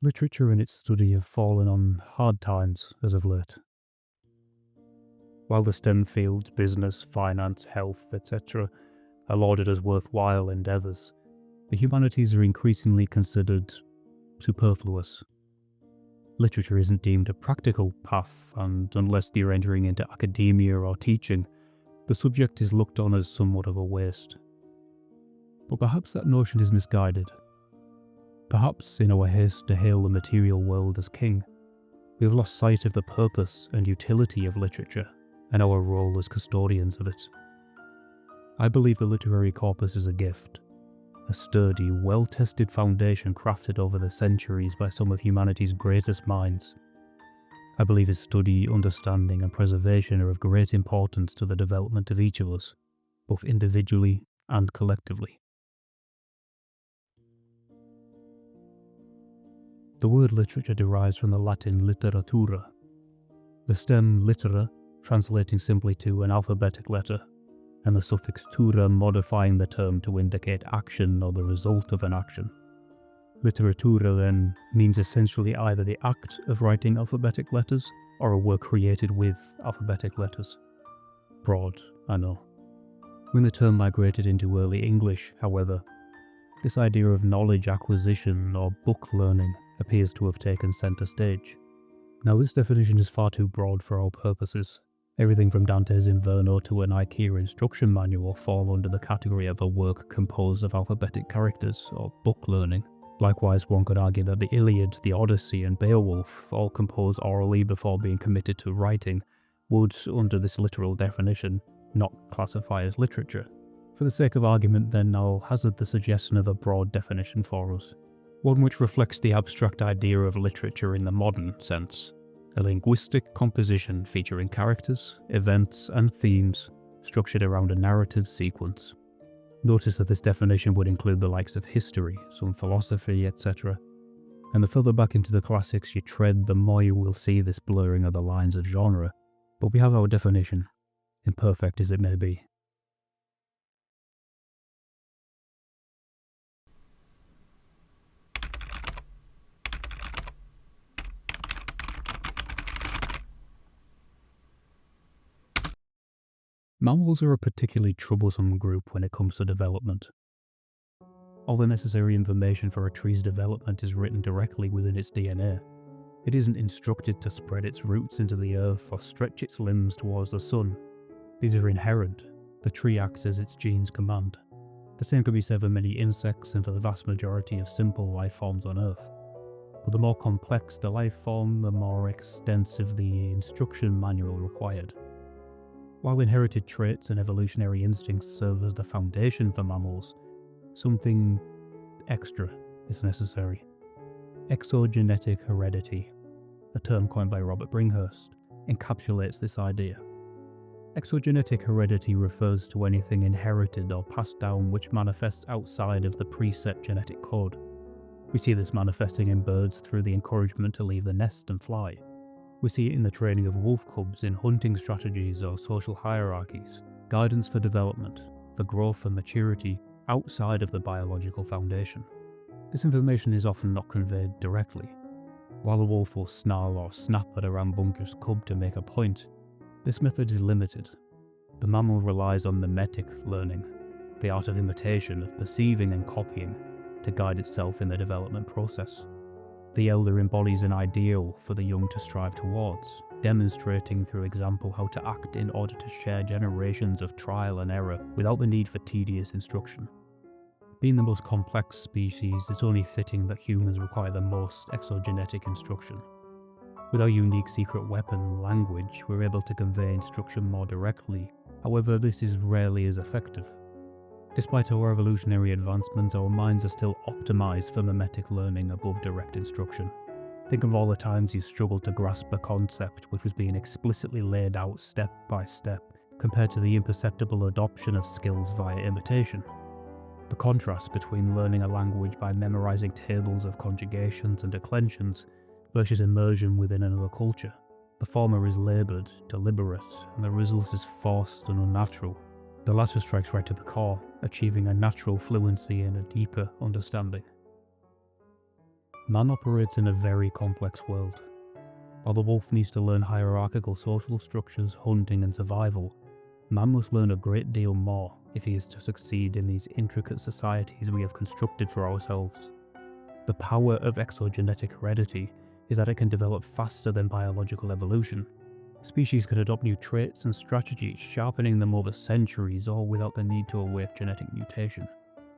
Literature and its study have fallen on hard times as of late. While the STEM fields, business, finance, health, etc., are lauded as worthwhile endeavours, the humanities are increasingly considered superfluous. Literature isn't deemed a practical path, and unless you're entering into academia or teaching, the subject is looked on as somewhat of a waste. But perhaps that notion is misguided. Perhaps, in our haste to hail the material world as king, we have lost sight of the purpose and utility of literature and our role as custodians of it. I believe the literary corpus is a gift, a sturdy, well-tested foundation crafted over the centuries by some of humanity's greatest minds. I believe its study, understanding, and preservation are of great importance to the development of each of us, both individually and collectively. The word literature derives from the Latin literatura, the stem litera translating simply to an alphabetic letter, and the suffix tura modifying the term to indicate action or the result of an action. Literatura then means essentially either the act of writing alphabetic letters or a work created with alphabetic letters. Broad, I know. When the term migrated into early English, however, this idea of knowledge acquisition or book learning appears to have taken centre stage. Now, this definition is far too broad for our purposes. Everything from Dante's Inferno to an IKEA instruction manual fall under the category of a work composed of alphabetic characters or book learning. Likewise, one could argue that the Iliad, the Odyssey, and Beowulf, all composed orally before being committed to writing, would, under this literal definition, not classify as literature. For the sake of argument, then, I'll hazard the suggestion of a broad definition for us. One which reflects the abstract idea of literature in the modern sense. A linguistic composition featuring characters, events, and themes structured around a narrative sequence. Notice that this definition would include the likes of history, some philosophy, etc. And the further back into the classics you tread, the more you will see this blurring of the lines of genre. But we have our definition, imperfect as it may be. Mammals are a particularly troublesome group when it comes to development. All the necessary information for a tree's development is written directly within its DNA. It isn't instructed to spread its roots into the earth or stretch its limbs towards the sun. These are inherent. The tree acts as its genes command. The same can be said for many insects and for the vast majority of simple life forms on Earth. But the more complex the life form, the more extensive the instruction manual required. While inherited traits and evolutionary instincts serve as the foundation for mammals, something extra is necessary. Exogenetic heredity, a term coined by Robert Bringhurst, encapsulates this idea. Exogenetic heredity refers to anything inherited or passed down which manifests outside of the preset genetic code. We see this manifesting in birds through the encouragement to leave the nest and fly. We see it in the training of wolf cubs in hunting strategies or social hierarchies, guidance for development, the growth and maturity outside of the biological foundation. This information is often not conveyed directly. While a wolf will snarl or snap at a rambunctious cub to make a point, this method is limited. The mammal relies on mimetic learning, the art of imitation, of perceiving and copying, to guide itself in the development process. The elder embodies an ideal for the young to strive towards, demonstrating through example how to act in order to share generations of trial and error without the need for tedious instruction. Being the most complex species, it's only fitting that humans require the most exogenetic instruction. With our unique secret weapon, language, we're able to convey instruction more directly. However, this is rarely as effective. Despite our evolutionary advancements, our minds are still optimized for mimetic learning above direct instruction. Think of all the times you struggled to grasp a concept which was being explicitly laid out step by step, compared to the imperceptible adoption of skills via imitation. The contrast between learning a language by memorizing tables of conjugations and declensions versus immersion within another culture. The former is laboured, deliberate, and the result is forced and unnatural. The latter strikes right to the core, achieving a natural fluency and a deeper understanding. Man operates in a very complex world. While the wolf needs to learn hierarchical social structures, hunting and survival, man must learn a great deal more if he is to succeed in these intricate societies we have constructed for ourselves. The power of exogenetic heredity is that it can develop faster than biological evolution. Species can adopt new traits and strategies, sharpening them over centuries, all without the need to await genetic mutation.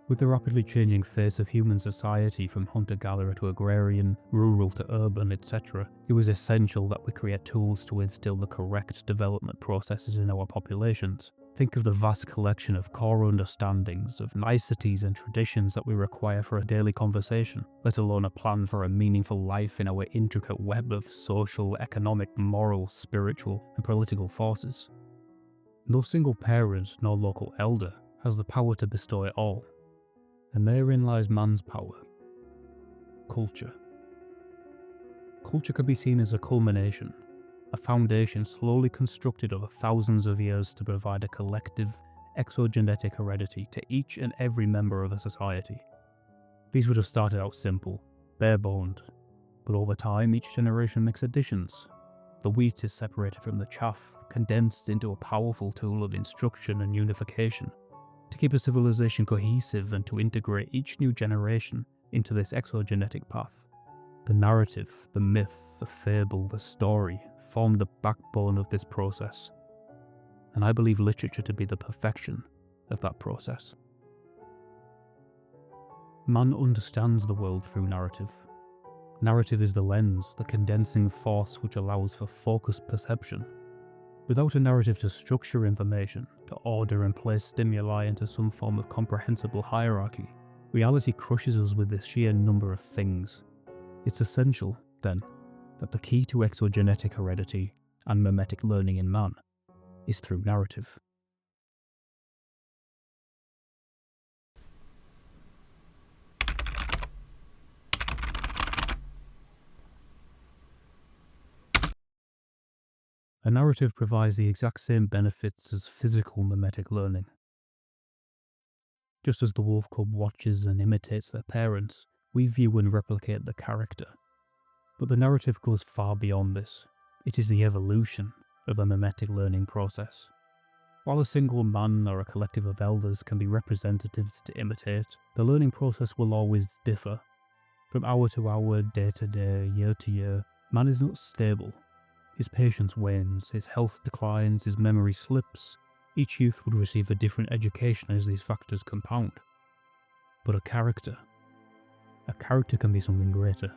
With the rapidly changing face of human society from hunter-gatherer to agrarian, rural to urban, etc., it was essential that we create tools to instill the correct development processes in our populations. Think of the vast collection of core understandings, of niceties and traditions that we require for a daily conversation, let alone a plan for a meaningful life in our intricate web of social, economic, moral, spiritual, and political forces. No single parent nor local elder has the power to bestow it all. And therein lies man's power. Culture. Culture can be seen as a culmination, a foundation slowly constructed over thousands of years to provide a collective, exogenetic heredity to each and every member of a society. These would have started out simple, bare-boned, but over time each generation makes additions. The wheat is separated from the chaff, condensed into a powerful tool of instruction and unification, to keep a civilization cohesive and to integrate each new generation into this exogenetic path. The narrative, the myth, the fable, the story form the backbone of this process, and I believe literature to be the perfection of that process. Man understands the world through narrative. Narrative is the lens, the condensing force which allows for focused perception. Without a narrative to structure information, to order and place stimuli into some form of comprehensible hierarchy, reality crushes us with the sheer number of things. It's essential, then, that the key to exogenetic heredity and mimetic learning in man is through narrative. A narrative provides the exact same benefits as physical mimetic learning. Just as the wolf cub watches and imitates their parents, we view and replicate the character. But the narrative goes far beyond this. It is the evolution of the mimetic learning process. While a single man or a collective of elders can be representatives to imitate, the learning process will always differ. From hour to hour, day to day, year to year, man is not stable. His patience wanes, his health declines, his memory slips. Each youth would receive a different education as these factors compound. But a character can be something greater.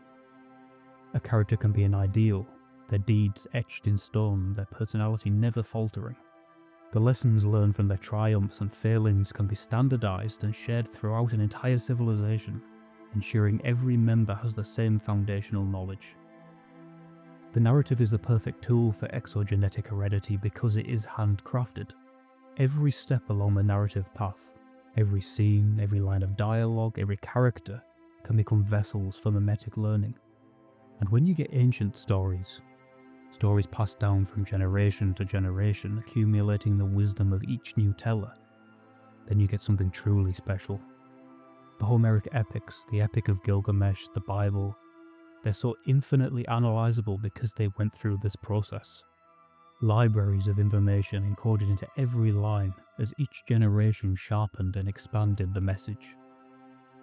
A character can be an ideal, their deeds etched in stone, their personality never faltering. The lessons learned from their triumphs and failings can be standardized and shared throughout an entire civilization, ensuring every member has the same foundational knowledge. The narrative is the perfect tool for exogenetic heredity because it is handcrafted. Every step along the narrative path, every scene, every line of dialogue, every character can become vessels for mimetic learning. And when you get ancient stories passed down from generation to generation, accumulating the wisdom of each new teller, then you get something truly special. The Homeric epics, the Epic of Gilgamesh, the Bible, they're so infinitely analyzable because they went through this process. Libraries of information encoded into every line as each generation sharpened and expanded the message.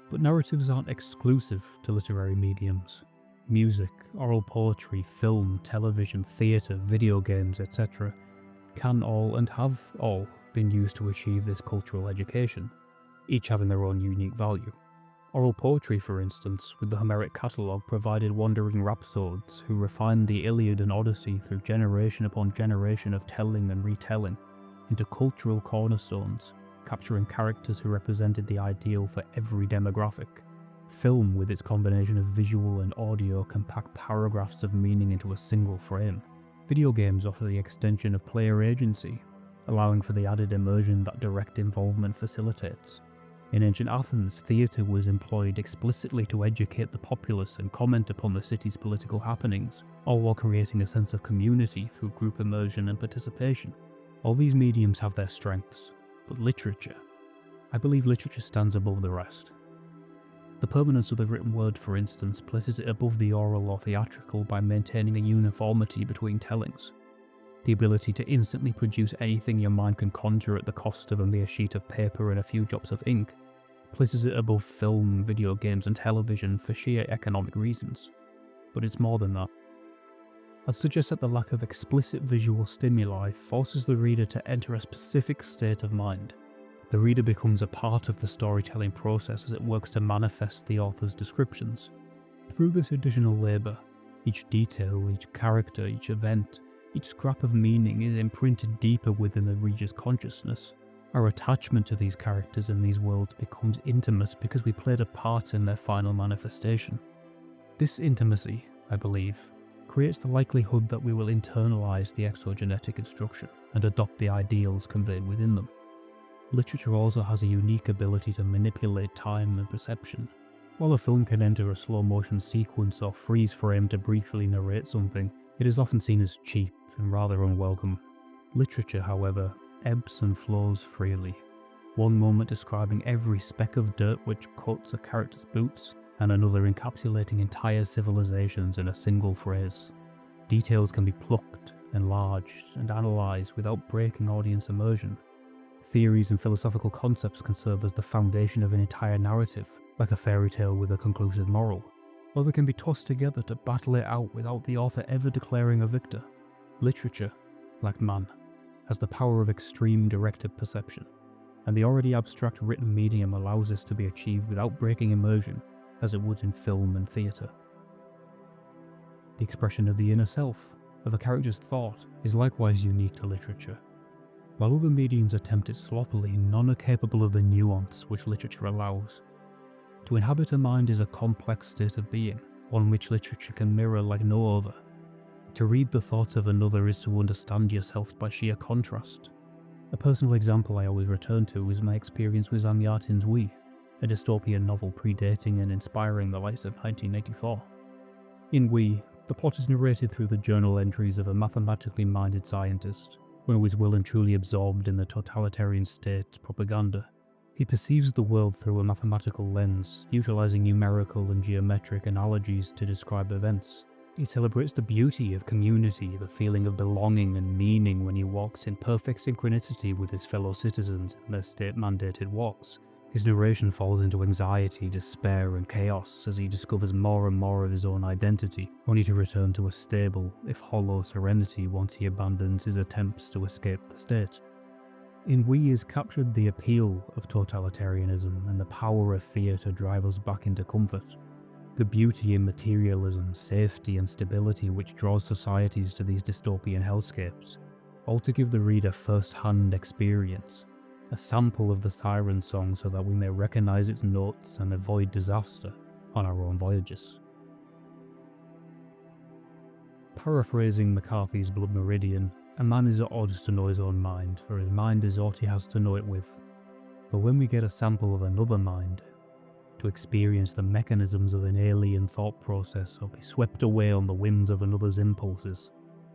But narratives aren't exclusive to literary mediums. Music, oral poetry, film, television, theatre, video games, etc. can all and have all been used to achieve this cultural education, each having their own unique value. Oral poetry, for instance, with the Homeric catalogue, provided wandering rhapsodes who refined the Iliad and Odyssey through generation upon generation of telling and retelling into cultural cornerstones, capturing characters who represented the ideal for every demographic. Film, with its combination of visual and audio, can pack paragraphs of meaning into a single frame. Video games offer the extension of player agency, allowing for the added immersion that direct involvement facilitates. In ancient Athens, theatre was employed explicitly to educate the populace and comment upon the city's political happenings, all while creating a sense of community through group immersion and participation. All these mediums have their strengths, but I believe literature stands above the rest. The permanence of the written word, for instance, places it above the oral or theatrical by maintaining a uniformity between tellings. The ability to instantly produce anything your mind can conjure at the cost of a mere sheet of paper and a few drops of ink places it above film, video games and television for sheer economic reasons. But it's more than that. I'd suggest that the lack of explicit visual stimuli forces the reader to enter a specific state of mind. The reader becomes a part of the storytelling process as it works to manifest the author's descriptions. Through this additional labour, each detail, each character, each event, each scrap of meaning is imprinted deeper within the reader's consciousness. Our attachment to these characters and these worlds becomes intimate because we played a part in their final manifestation. This intimacy, I believe, creates the likelihood that we will internalise the exogenetic instruction and adopt the ideals conveyed within them. Literature also has a unique ability to manipulate time and perception. While a film can enter a slow motion sequence or freeze frame to briefly narrate something, it is often seen as cheap and rather unwelcome. Literature, however, ebbs and flows freely. One moment describing every speck of dirt which coats a character's boots, and another encapsulating entire civilizations in a single phrase. Details can be plucked, enlarged, and analysed without breaking audience immersion. Theories and philosophical concepts can serve as the foundation of an entire narrative, like a fairy tale with a conclusive moral, or they can be tossed together to battle it out without the author ever declaring a victor. Literature, like man, has the power of extreme directed perception, and the already abstract written medium allows this to be achieved without breaking immersion, as it would in film and theatre. The expression of the inner self, of a character's thought, is likewise unique to literature. While other mediums attempt it sloppily, none are capable of the nuance which literature allows. To inhabit a mind is a complex state of being, one which literature can mirror like no other. To read the thoughts of another is to understand yourself by sheer contrast. A personal example I always return to is my experience with Zamyatin's We, a dystopian novel predating and inspiring the likes of 1984. In We, the plot is narrated through the journal entries of a mathematically minded scientist, who is well and truly absorbed in the totalitarian state's propaganda. He perceives the world through a mathematical lens, utilising numerical and geometric analogies to describe events. He celebrates the beauty of community, the feeling of belonging and meaning when he walks in perfect synchronicity with his fellow citizens in their state-mandated walks. His narration falls into anxiety, despair and chaos as he discovers more and more of his own identity, only to return to a stable, if hollow, serenity once he abandons his attempts to escape the state. In We is captured the appeal of totalitarianism and the power of fear to drive us back into comfort. The beauty in materialism, safety and stability which draws societies to these dystopian hellscapes, all to give the reader first-hand experience. A sample of the siren song so that we may recognise its notes and avoid disaster on our own voyages. Paraphrasing McCarthy's Blood Meridian, a man is at odds to know his own mind, for his mind is aught he has to know it with. But when we get a sample of another mind, to experience the mechanisms of an alien thought process or be swept away on the whims of another's impulses,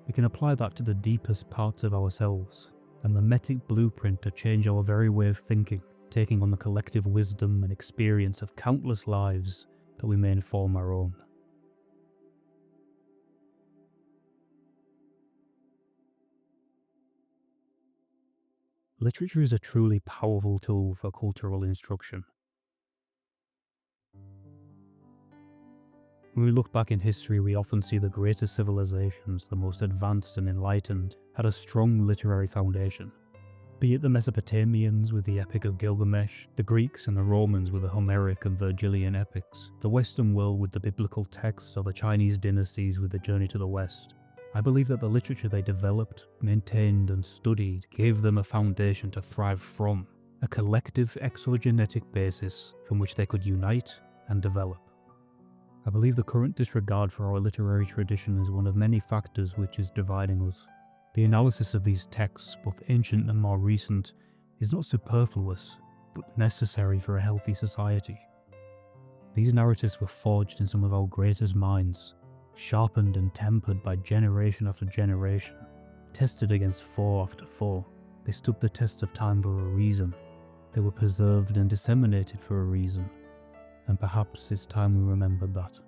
we can apply that to the deepest parts of ourselves, a mimetic blueprint to change our very way of thinking, taking on the collective wisdom and experience of countless lives that we may inform our own. Literature is a truly powerful tool for cultural instruction. When we look back in history, we often see the greatest civilizations, the most advanced and enlightened, had a strong literary foundation. Be it the Mesopotamians with the Epic of Gilgamesh, the Greeks and the Romans with the Homeric and Virgilian epics, the Western world with the biblical texts, or the Chinese dynasties with the Journey to the West. I believe that the literature they developed, maintained and studied gave them a foundation to thrive from, a collective exogenetic basis from which they could unite and develop. I believe the current disregard for our literary tradition is one of many factors which is dividing us. The analysis of these texts, both ancient and more recent, is not superfluous, but necessary for a healthy society. These narratives were forged in some of our greatest minds, sharpened and tempered by generation after generation, tested against foe after foe. They stood the test of time for a reason. They were preserved and disseminated for a reason. and perhaps it's time we remembered that.